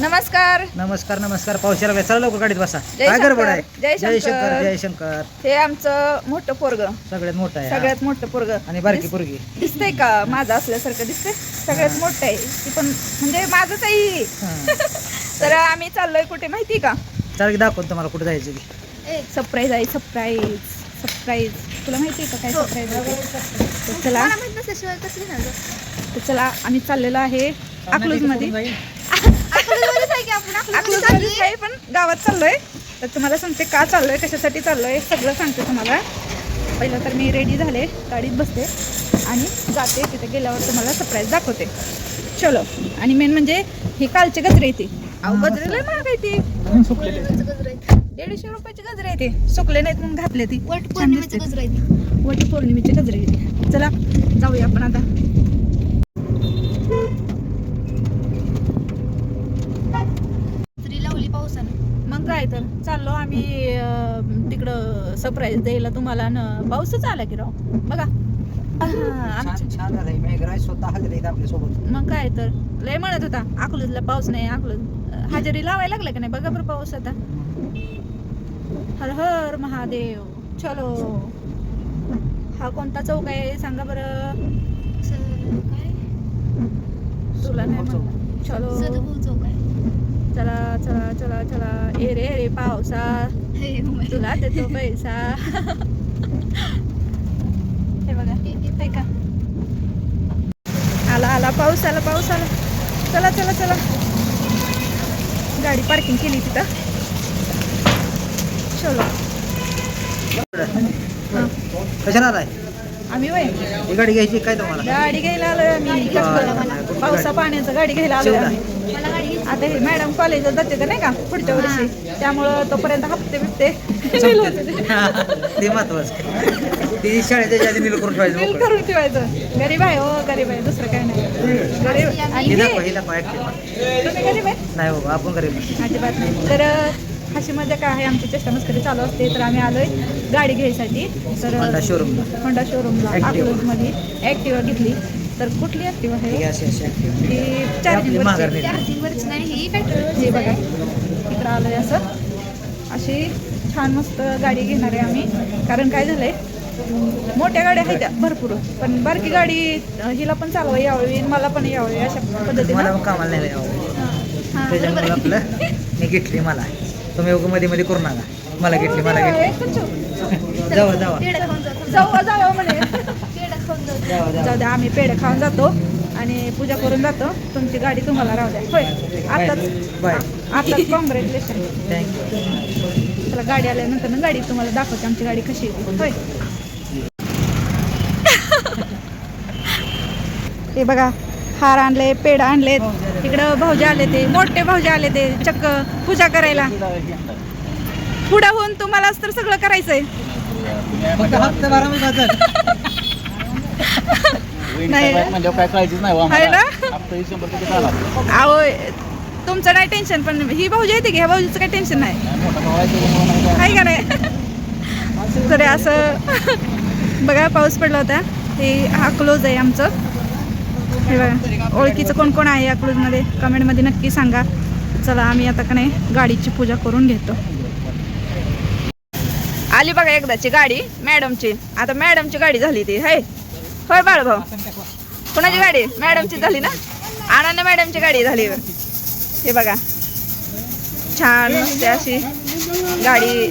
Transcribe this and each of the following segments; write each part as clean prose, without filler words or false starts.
नमस्कार नमस्कार नमस्कार. पावसाला चला लवकर गाडीत बसा. जय काय गडबड शंकर, आहे? जय जय शंकर. शंकर जय शंकर. हे आमचं मोठं पोरग, सगळ्यात मोठा आहे सगळ्यात मोठं पोरग. आणि बारकी पोरगी. दिसतंय का माझं असल्यासारखं दिसतंय? सगळ्यात मोठं आहे ती पण, म्हणजे माझंच आहे ही. तर आम्ही चाललोय कुठे माहिती का? चला की दाखवून तुम्हाला कुठे जायचं की. सरप्राईज आहे. सरप्राईज सरप्राईज तुला माहिती आहे का काय सरप्राईज आहे? चला तर चला आम्ही चाललेलो आहे अकलूज मध्ये. अकलूज आहे पण गावात चाललोय. तर तुम्हाला सांगते का चाललोय, कशासाठी चाललोय सगळं सांगते तुम्हाला. पहिलं तर मी रेडी झाले, गाडीत बसते आणि जाते. तिथे गेल्यावर तुम्हाला सरप्राईज दाखवते. चलो. आणि मेन म्हणजे ही कालचे गजरे येते. अहो गजरे लय महाग आहे ती. 150 रुपयाची गजरे येते. सुकले नाहीत म्हणून घातले ती. वटी पौर्णिमेचे गजरे येते. चला जाऊया आपण आता. मग काय तर चाललो आम्ही तिकडं सरप्राईज द्यायला तुम्हाला. पाऊसच आला की राव बघा. छान झालंय. मेघराज स्वतः हजरी आहेत आपल्या सोबत. मग काय तर लय म्हणत होता अकलूजला पाऊस नाही. अकलूज हजेरी लावायला लागला का नाही बघा बरं पाऊस आता. हर हर महादेव. चलो. हा कोणता चौक आहे सांगा बरं? तुला नाही म्हणलं. चलो चला चला चला चला. ए रे रे पावसा तुला देतो पैसा. हे बघा येतंय का? आला आला पाऊस आला पाऊस आला. चला चला चला. गाडी पार्किंग केली तिथं. चलो. कशाला आलाय? आम्ही वय ही गाडी घ्यायची काय तुम्हाला? गाडी घ्यायला आलोय आम्ही. पावसा पाण्याचं गाडी घ्यायला आलोय आम्ही. आता हे मॅडम कॉलेजला जाते तर नाही का पुढच्या वर्षी, त्यामुळं तोपर्यंत हप्ते बिप्ते ते महत्वाचं. ती शाळेच्या आधी नील करून ठेवायचं. बिल करून ठेवायचं. गरीब आहे हो, गरीब आहे, दुसरं काय नाही. गरीब आणि हिला तुम्ही गरीब आहे? नाही हो आपण गरीब. अजिबात नाही. तर अशी मजा काय आहे, आमची चेष्टा मस्करी चालू असते. तर आम्ही आलोय गाडी घ्यायसाठी. तर होंडा शोरूमला. होंडा शोरूमला अकलूजमध्ये ॲक्टिवा घेतली. तर कुठली ॲक्टिवा आहे? ही चार्जिंग हे बघा इकडं आलोय असं. अशी छान मस्त गाडी घेणार आहे आम्ही. कारण काय झालंय, मोठ्या गाड्या आहेत त्या भरपूर, पण बारकी गाडी हिला पण चालवा यावी, मला पण यावी, अशा पद्धतीने मला कामाला नाही त्याच्यामुळे आपलं मी घेतली. मला तुम्ही मध्ये मध्ये करू नका. मला घेतली मला घेतली. जावा जावा जाऊ जाऊ म्हणे. जाऊ द्या आम्ही पेढे खाऊन जातो आणि पूजा करून जातो. तुमची गाडी तुम्हाला राहू द्या. होय आताच कॉंग्रॅच्युलेशन. थँक्यू. चला गाडी आल्यानंतर ना गाडी तुम्हाला दाखवते आमची गाडी कशी येते. होय हे बघा हार आणले, पेढ आणलेत. इकडं भाऊजी आले, ते मोठे भाऊजी आले, ते चक्क पूजा करायला. पुढं होऊन तुम्हालाच तर सगळं करायचंय. नाही ना? अहो तुमचं नाही टेन्शन, पण ही भाऊजी येते की ह्या भाऊजीचं काही टेन्शन नाही आहे का नाही? तर असं बघा पाऊस पडला होता. हे अकलूज आहे आमचं. हे बघा ओळखीचं कोण कोण आहे अकलूजमध्ये कमेंटमध्ये नक्की सांगा. चला आम्ही आता का नाही गाडीची पूजा करून घेतो. आली बघा एकदाची गाडी मॅडमची. आता मॅडमची गाडी झाली ती. हाय होय बाळभाऊ, कोणाची गाडी? मॅडमची झाली ना. आनंद मॅडमची गाडी झाली. हे बघा छान मस्त अशी गाडी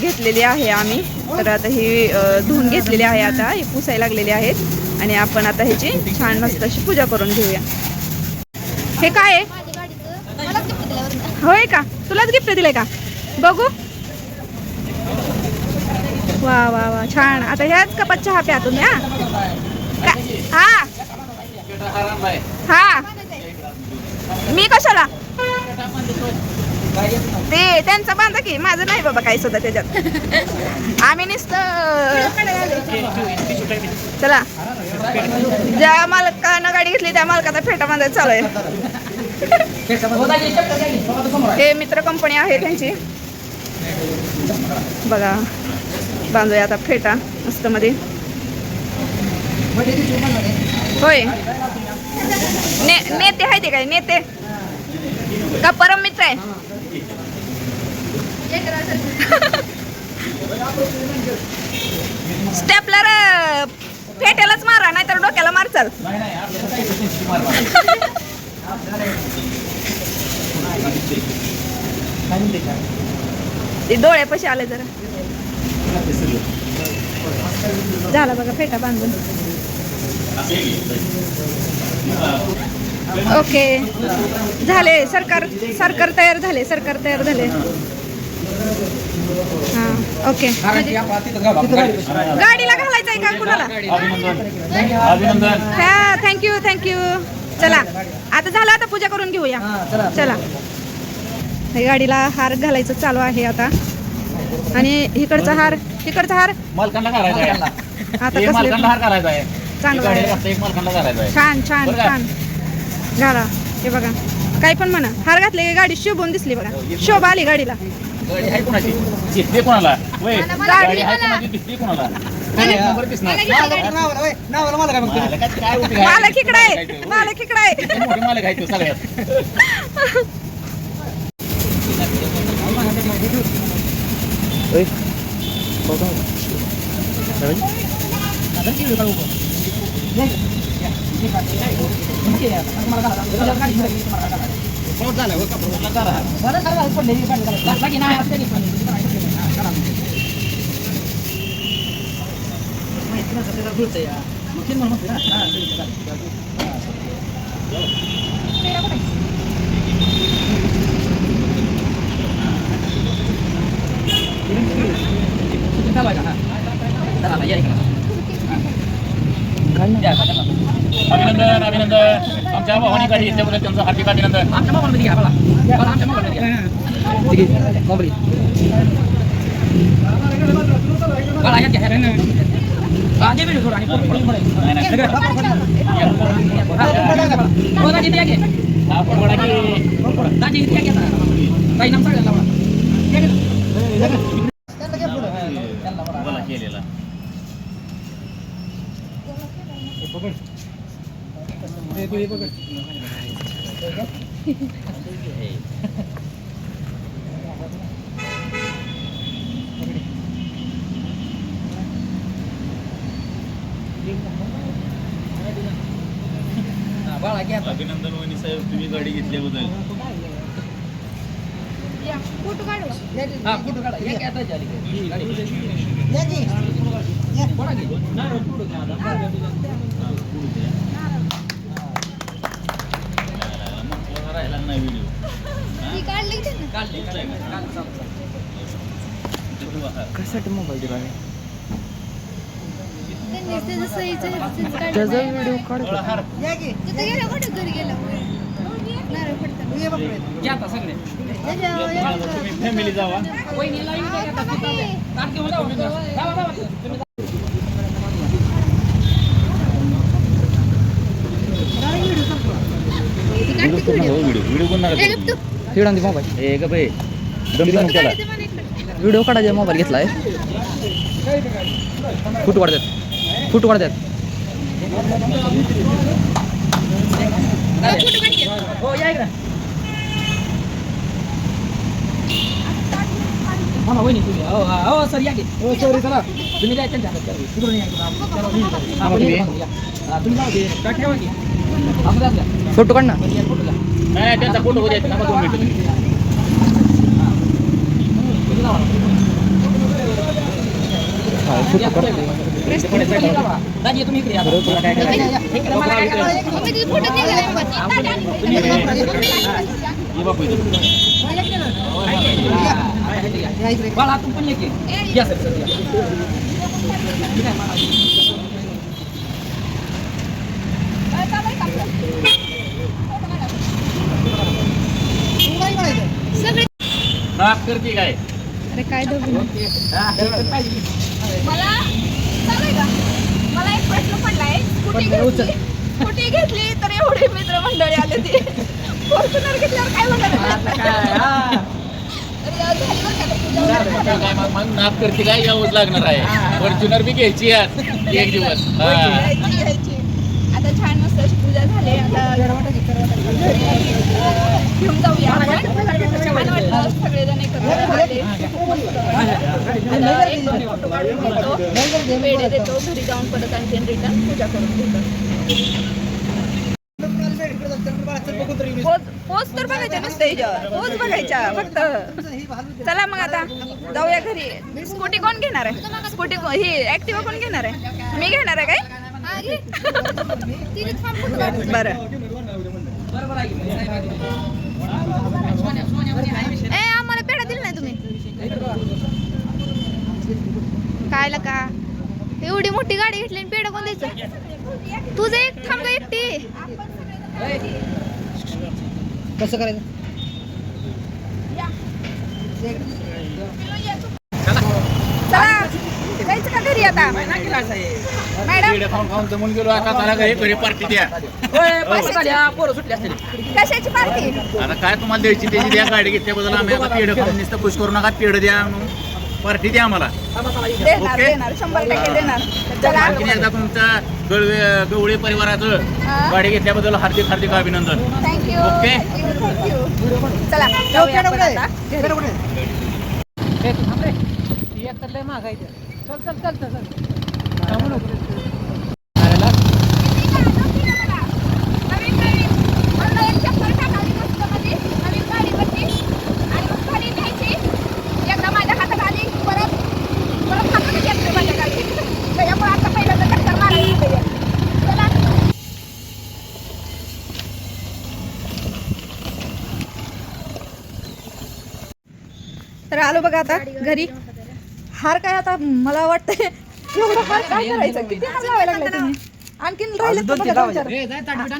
घेतलेली आहे आम्ही. तर आता ही धुवून घेतलेली आहे. आता ही पुसायला लागलेली आहेत आणि आपण आता ह्याची छान मस्त अशी पूजा करून घेऊया. हे काय आहे? होय का? तुलाच गिफ्ट दिलंय का? बघू. वा वा वा छान. आता ह्याच कपात चहा प्या तुम्ही. हा हा मी कशाला? ते त्यांचा बांधा की, माझं नाही बाबा काही सुद्धा त्याच्यात. आम्ही नुसतं चला ज्या मालकानं गाडी घेतली त्या मालकाचा फेटा बांधायचा चालू आहे. हे मित्र कंपनी आहे त्यांची. बघा बांधूया आता फेटा मस्त मध्ये. होय नेते आहे ते काय नेते का परम मित्र आहे? स्टेपलर फेट्यालाच मारा, नाहीतर डोक्याला मारचाल. ते डोळ्यापाशी आले जरा. झाला बघा फेटा बांधून. ओके झाले. सरकार तयार झाले. हां ओके. गाडीला घालायचं आहे का कुणाला? हा थँक्यू. चला आता झालं, आता पूजा करून घेऊया. चला गाडीला हार घालायचं चालू आहे आता. आणि इकडचा हार मालकांना घालायचा आहे. आता एक मालकांना हार घालायचा आहे. चांगलं आहे. एक मालकांना घालायचा आहे. छान घाला. हे बघा काय पण म्हणा, हार घातले की गाडी शोभून दिसली बघा. शोभा आली गाडीला. गाडी आहे कोणाची? दिसते कोणाला? वय गाडी आहे कोणाची? दिसते कोणाला? नंबर दिसणार. काय उभी आहे? मालक इकडे आहे. मोठी मालक आहे तो सगळ्यात. अभिनंदन. आमच्या भावानी गाडी घेतल्याबद्दल त्यांचं हार्दिक अभिनंदन. आमच्या मोबाईलमध्ये घ्या मला. आमच्या मोबाईलमध्ये घ्या. केलेला अभिनंदन वहिनी साहेब, तुम्ही गाडी घेतल्याबद्दल. राहिला नाही व्हिडिओ. कशासाठी मोबाईल दिला? त्याचा व्हिडिओ थोडा हार तुम्ही फॅमिली जावा. व्हिडिओ कोण मोबाईल हे का बाई त्याला व्हिडिओ काढायचा मोबाईल घेतलाय. फुट वाढतात. सर या की. सॉरी चला तुम्ही जायचं तिकडून या. फोटो काढ ना. नाही त्यांचा फोटो हो द्यायचा ना 2 मिनिटं. दाजी तुम्ही इकडे या. बाळा तू पण या सर. नाक करते काय? अरे काय दोघी मला एक प्रश्न पडलाय. स्कूटी घेतली तर एवढे मित्र मंडळी आले ते. फॉर्च्युनर घेतल्यावर काय होणार? काय मग नाक करते काय यावंच लागणार आहे. फॉर्च्युनर बी घ्यायची आज एक दिवस. घ्यायची. आता छान मस्त अशी पूजा झाली. आता घेऊन जाऊया आपण. सगळेजण एकत्र आले. आता एक दोन फोटो काढून घेतो, पेढे देतो, घरी जाऊन परत आणखी रिटर्न पूजा करून घेतो. पोच तर बघायच्या नुसतं ह्याच्यावर, पोच बघायच्या फक्त. चला मग आता जाऊया घरी. स्कूटी कोण घेणार आहे? स्कूटी ही ऍक्टिवा कोण घेणार आहे? मी घेणार आहे काय? बरं. आम्हाला पेढा दिला नाही तुम्ही कायला का? एवढी मोठी गाडी घेतली आणि पेढा कोण द्यायचं? तुझं एक थांब एकटी. कसं करायचं? चला जायचं का घरी आता? मॅडम पेढे खाऊन खाऊन जमून गेलो आता त्याला घरी पार्टी द्या. पोरं सुटली असतील. कशाची पार्टी? आता काय तुम्हाला द्यायची त्याची द्या. गाडी घेतल्याबद्दल आम्ही आता पेढे खाऊन नुसतं खुश करू नका. पेढे द्या, पार्टी द्या आम्हाला. देणार ओके. देणार 100% देणार. चला आणखी एकदा तुमच्या गवळी परिवाराचं गाडी घेतल्याबद्दल हार्दिक हार्दिक अभिनंदन. थँक्यू. ओके. थँक्यू. चला जाऊया आपण आता घरी. तर आलो बघा आता घरी. हार काय आता मला वाटतंय एवढा हार काय करायचं? किती हार लावायला लागले तुम्ही? आणखीन राहिले अजून दोन-तीन लावायचे.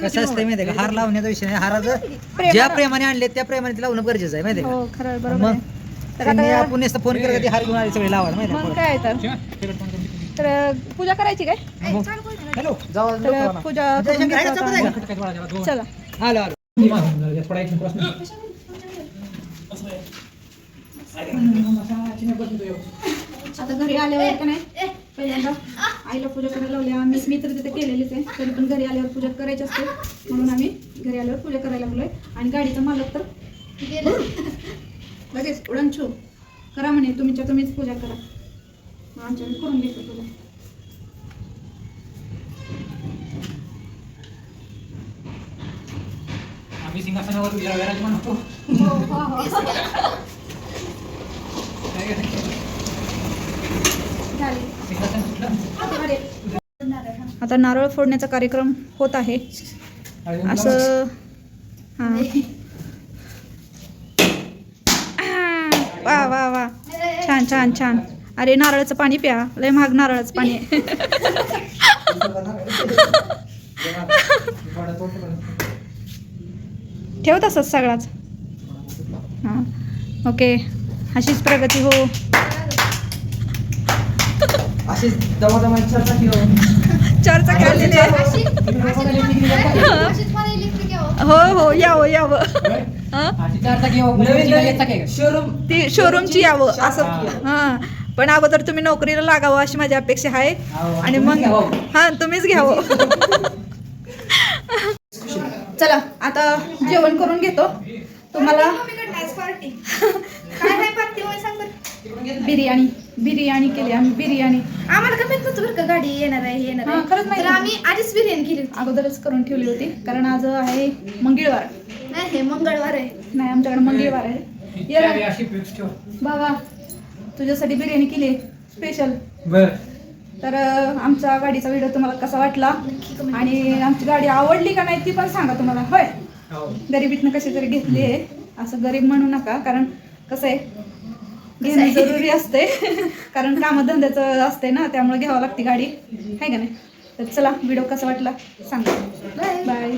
कसं असतं माहिती आहे का? हार लावण्याचा विषय नाही. हाराचं ज्या प्रेमाने आणले त्या प्रेमाने ते लावणं गरजेचं आहे माहिती आहे हो खरं का? बरोबर मग आहे. तर त्यांनी आता आपण नुसतं फोन केला की हार घेऊन आले सगळे लावायला माहिती मग आहे काय तर पूजा करायची काय? हॅलो जाऊ तर पूजा करून घेतो आता. चला आलो आलो. आता घरी आल्यावर का नाही पहिल्यांदा आईला पूजा करायला लावली. मी तर तिथे केलेलीच आहे, तरी पण घरी आल्यावर पूजा करायची असते म्हणून आम्ही घरी आल्यावर पूजा करायला लागलोय. आणि गाडीचा मालक तर लगेच उडणछू करा म्हणे, तुम्हीच पूजा करा. मग आमच्याकडे करून घेतो पूजा. आम्ही सिंहासनावर विराज म्हणतो. आता नारळ फोडण्याचा कार्यक्रम होत आहे. असं हां वा वा वा छान छान छान. अरे नारळाचं पाणी प्या, लय महाग नारळाचं पाणी आहे. ठेव तसंच सगळाच. हां ओके. अशीच प्रगती हो. अशीच दमादमाची चर्चा केली. चर्चा केलेली आहे. हो हो यावं यावं. ती शोरूमची यावं असं. हां पण अगोदर तुम्ही नोकरीला लागावं अशी माझी अपेक्षा आहे. आणि मग हां तुम्हीच घ्यावं. चला आता जेवण करून घेतो. तुम्हाला बिर्याणी केली आम्ही. बिर्याणी आम्हाला का माहित नव्हतं बरं का गाडी येणार आहे हा, खरंच माहिती तर आम्ही आधीच बिर्याणी केली होती. अगोदरच करून ठेवली होती कारण आज आहे मंगळवार. नाही हे मंगळवार आहे. नाही आमच्याकडे मंगळवार आहे. ये रे. बाबा तुझ्यासाठी बिर्याणी केली स्पेशल. तर आमच्या गाडीचा व्हिडिओ तुम्हाला कसा वाटला आणि आमची गाडी आवडली का नाही ती पण सांगा तुम्हाला. होय गरिबीतनं कशी तरी घेतली आहे असं गरीब म्हणू नका, कारण कसं आहे घेणं जरुरी असते. कारण कामधंद्याचं असते ना, त्यामुळे घ्यावं लागते गाडी आहे का नाही. तर चला व्हिडिओ कसा वाटला सांगा. बाय.